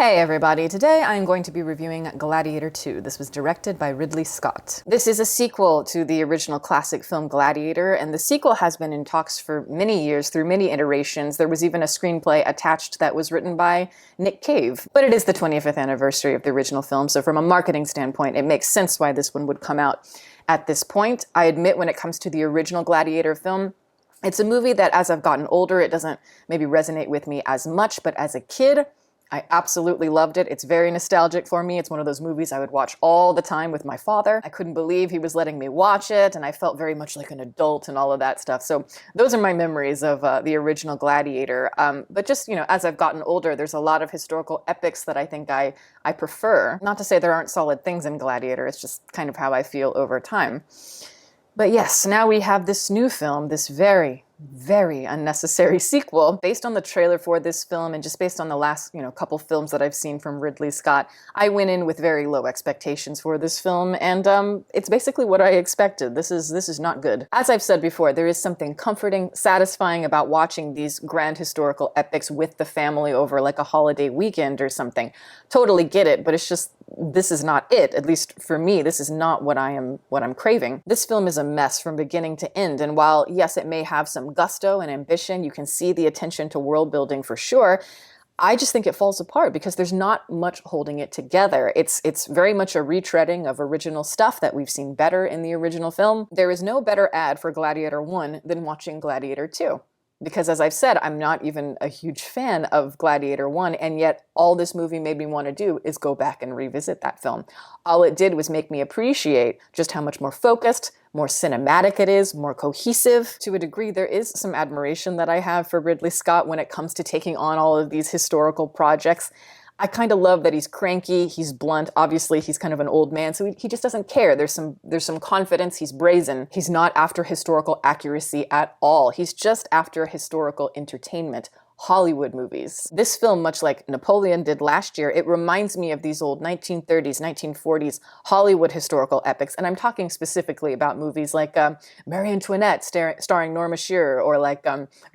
Hey everybody, today I'm going to be reviewing Gladiator 2. This was directed by Ridley Scott. This is a sequel to the original classic film Gladiator, and the sequel has been in talks for many years, through many iterations. There was even a screenplay attached that was written by Nick Cave. But it is the 25th anniversary of the original film, so from a marketing standpoint, it makes sense why this one would come out at this point. I admit when it comes to the original Gladiator film, it's a movie that as I've gotten older, it doesn't maybe resonate with me as much, but as a kid, I absolutely loved it. It's very nostalgic for me. It's one of those movies I would watch all the time with my father. I couldn't believe he was letting me watch it, and I felt very much like an adult and all of that stuff. So those are my memories of the original Gladiator. But just, as I've gotten older, there's a lot of historical epics that I think I prefer. Not to say there aren't solid things in Gladiator, it's just kind of how I feel over time. But yes, now we have this new film, this very unnecessary sequel. Based on the trailer for this film and just based on the last, couple films that I've seen from Ridley Scott, I went in with very low expectations for this film, and it's basically what I expected. This is not good. As I've said before, there is something comforting, satisfying about watching these grand historical epics with the family over like a holiday weekend or something. Totally get it, but it's just, this is not it. At least for me, this is not what I'm craving. This film is a mess from beginning to end, and while yes, it may have some gusto and ambition, you can see the attention to world building for sure, I just think it falls apart because there's not much holding it together. It's very much a retreading of original stuff that we've seen better in the original film. There is no better ad for Gladiator 1 than watching Gladiator 2. Because as I've said, I'm not even a huge fan of Gladiator 1, and yet all this movie made me want to do is go back and revisit that film. All it did was make me appreciate just how much more focused, more cinematic it is, more cohesive. To a degree, there is some admiration that I have for Ridley Scott when it comes to taking on all of these historical projects. I kind of love that he's cranky, he's blunt, obviously he's kind of an old man, so he just doesn't care. There's some confidence, he's brazen. He's not after historical accuracy at all. He's just after historical entertainment. Hollywood movies. This film, much like Napoleon did last year, it reminds me of these old 1930s, 1940s Hollywood historical epics, and I'm talking specifically about movies like Marie Antoinette starring Norma Shearer, or like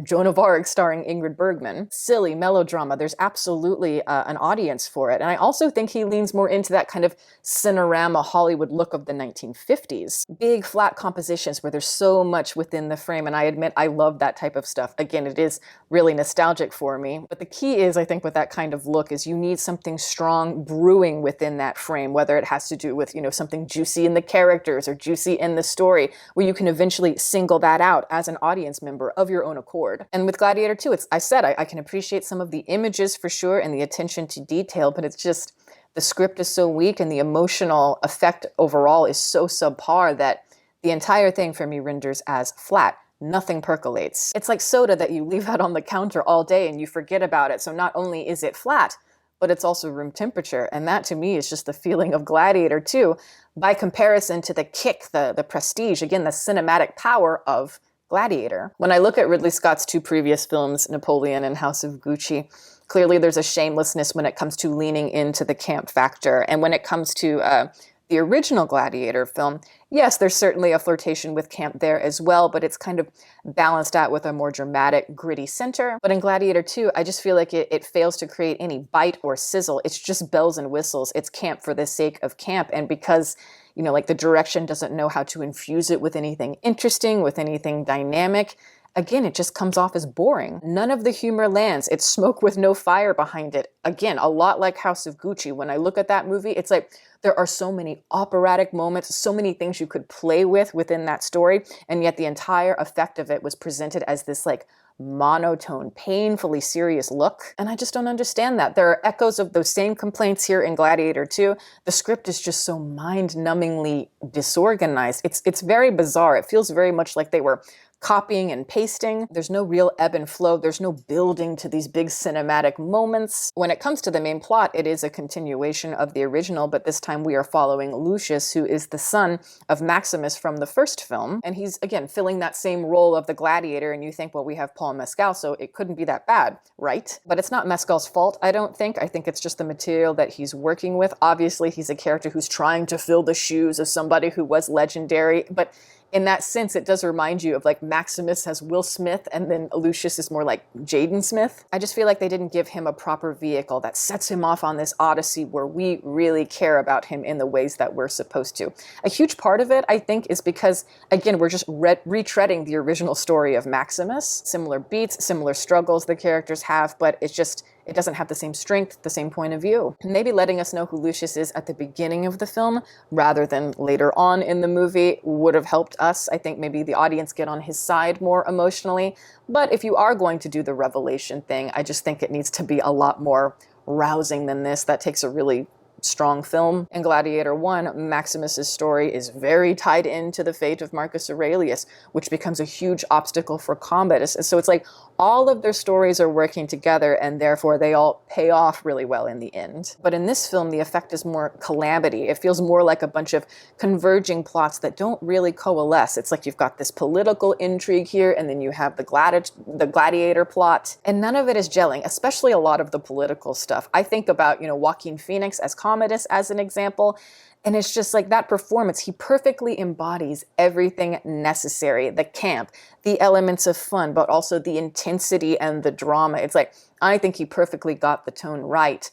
Joan of Arc starring Ingrid Bergman. Silly melodrama, there's absolutely an audience for it, and I also think he leans more into that kind of cinerama Hollywood look of the 1950s. Big flat compositions where there's so much within the frame, and I admit I love that type of stuff. Again, it is really nostalgic for me. But the key is, I think, with that kind of look is you need something strong brewing within that frame, whether it has to do with, something juicy in the characters or juicy in the story, where you can eventually single that out as an audience member of your own accord. And with Gladiator 2, I can appreciate some of the images for sure and the attention to detail, but it's just, the script is so weak and the emotional effect overall is so subpar that the entire thing for me renders as flat. Nothing percolates. It's like soda that you leave out on the counter all day and you forget about it. So not only is it flat, but it's also room temperature. And that to me is just the feeling of Gladiator 2 by comparison to the kick, the prestige, again, the cinematic power of Gladiator. When I look at Ridley Scott's two previous films, Napoleon and House of Gucci, clearly there's a shamelessness when it comes to leaning into the camp factor. And when it comes to the original Gladiator film, yes, there's certainly a flirtation with camp there as well, but it's kind of balanced out with a more dramatic, gritty center. But in Gladiator 2, I just feel like it fails to create any bite or sizzle. It's just bells and whistles. It's camp for the sake of camp. And because, the direction doesn't know how to infuse it with anything interesting, with anything dynamic, again, it just comes off as boring. None of the humor lands. It's smoke with no fire behind it. Again, a lot like House of Gucci. When I look at that movie, it's like there are so many operatic moments, so many things you could play with within that story, and yet the entire effect of it was presented as this like monotone, painfully serious look. And I just don't understand that. There are echoes of those same complaints here in Gladiator 2. The script is just so mind-numbingly disorganized. It's very bizarre. It feels very much like they were copying and pasting. There's no real ebb and flow. There's no building to these big cinematic moments. When it comes to the main plot, it is a continuation of the original, but this time we are following Lucius, who is the son of Maximus from the first film. And he's, again, filling that same role of the gladiator, and you think, well, we have Paul Mescal, so it couldn't be that bad, right? But it's not Mescal's fault, I don't think. I think it's just the material that he's working with. Obviously, he's a character who's trying to fill the shoes of somebody who was legendary, but In that sense, it does remind you of like Maximus as Will Smith and then Lucius is more like Jaden Smith. I just feel like they didn't give him a proper vehicle that sets him off on this odyssey where we really care about him in the ways that we're supposed to. A huge part of it, I think, is because, again, we're just retreading the original story of Maximus. Similar beats, similar struggles the characters have, but it doesn't have the same strength, the same point of view. Maybe letting us know who Lucius is at the beginning of the film rather than later on in the movie would have helped us. I think maybe the audience get on his side more emotionally. But if you are going to do the revelation thing, I just think it needs to be a lot more rousing than this. That takes a really strong film. In Gladiator 1, Maximus's story is very tied into the fate of Marcus Aurelius, which becomes a huge obstacle for Commodus. And so it's like all of their stories are working together and therefore they all pay off really well in the end. But in this film, the effect is more calamity. It feels more like a bunch of converging plots that don't really coalesce. It's like you've got this political intrigue here and then you have the gladiator plot, and none of it is gelling, especially a lot of the political stuff. I think about, Joaquin Phoenix as Commodus as an example. And it's just like that performance, he perfectly embodies everything necessary, the camp, the elements of fun, but also the intensity and the drama. It's like, I think he perfectly got the tone right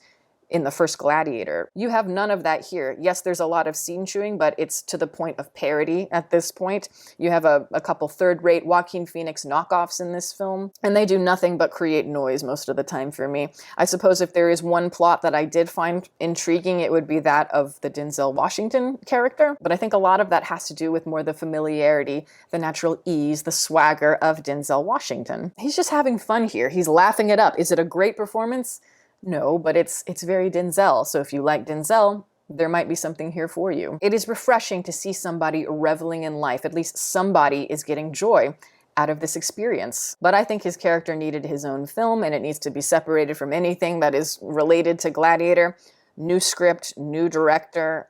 in the first Gladiator. You have none of that here. Yes, there's a lot of scene chewing, but it's to the point of parody at this point. You have a couple third-rate Joaquin Phoenix knockoffs in this film, and they do nothing but create noise most of the time for me. I suppose if there is one plot that I did find intriguing, it would be that of the Denzel Washington character, but I think a lot of that has to do with more the familiarity, the natural ease, the swagger of Denzel Washington. He's just having fun here. He's laughing it up. Is it a great performance? No, but it's very Denzel. So if you like Denzel, there might be something here for you. It is refreshing to see somebody reveling in life. At least somebody is getting joy out of this experience. But I think his character needed his own film, and it needs to be separated from anything that is related to Gladiator. New script, new director.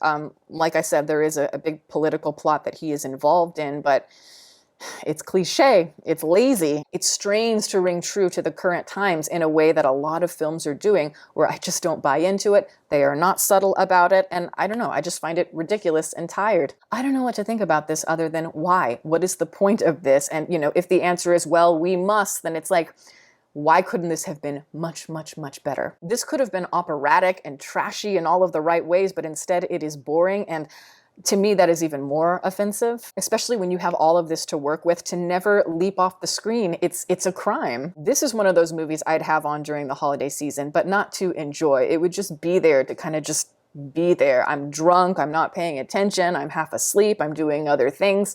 Like I said, there is a big political plot that he is involved in, but it's cliche, it's lazy, it strains to ring true to the current times in a way that a lot of films are doing, where I just don't buy into it. They are not subtle about it, and I don't know, I just find it ridiculous and tired. I don't know what to think about this other than why? What is the point of this? And, if the answer is, well, we must, then it's like, why couldn't this have been much, much, much better? This could have been operatic and trashy in all of the right ways, but instead it is boring, and to me, that is even more offensive, especially when you have all of this to work with. To never leap off the screen, it's a crime. This is one of those movies I'd have on during the holiday season, but not to enjoy. It would just be there to kind of just be there. I'm drunk, I'm not paying attention, I'm half asleep, I'm doing other things.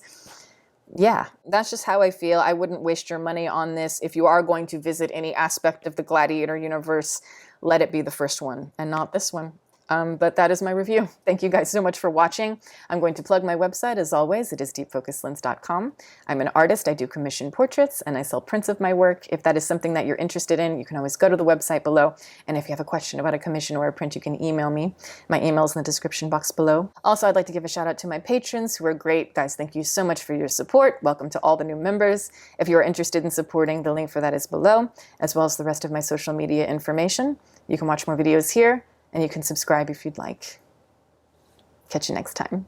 Yeah, that's just how I feel. I wouldn't waste your money on this. If you are going to visit any aspect of the Gladiator universe, let it be the first one and not this one. But that is my review. Thank you guys so much for watching. I'm going to plug my website as always. It is deepfocuslens.com. I'm an artist. I do commission portraits and I sell prints of my work. If that is something that you're interested in, you can always go to the website below. And if you have a question about a commission or a print, you can email me. My email is in the description box below. Also, I'd like to give a shout out to my patrons who are great. Guys, thank you so much for your support. Welcome to all the new members. If you are interested in supporting, the link for that is below, as well as the rest of my social media information. You can watch more videos here, and you can subscribe if you'd like. Catch you next time.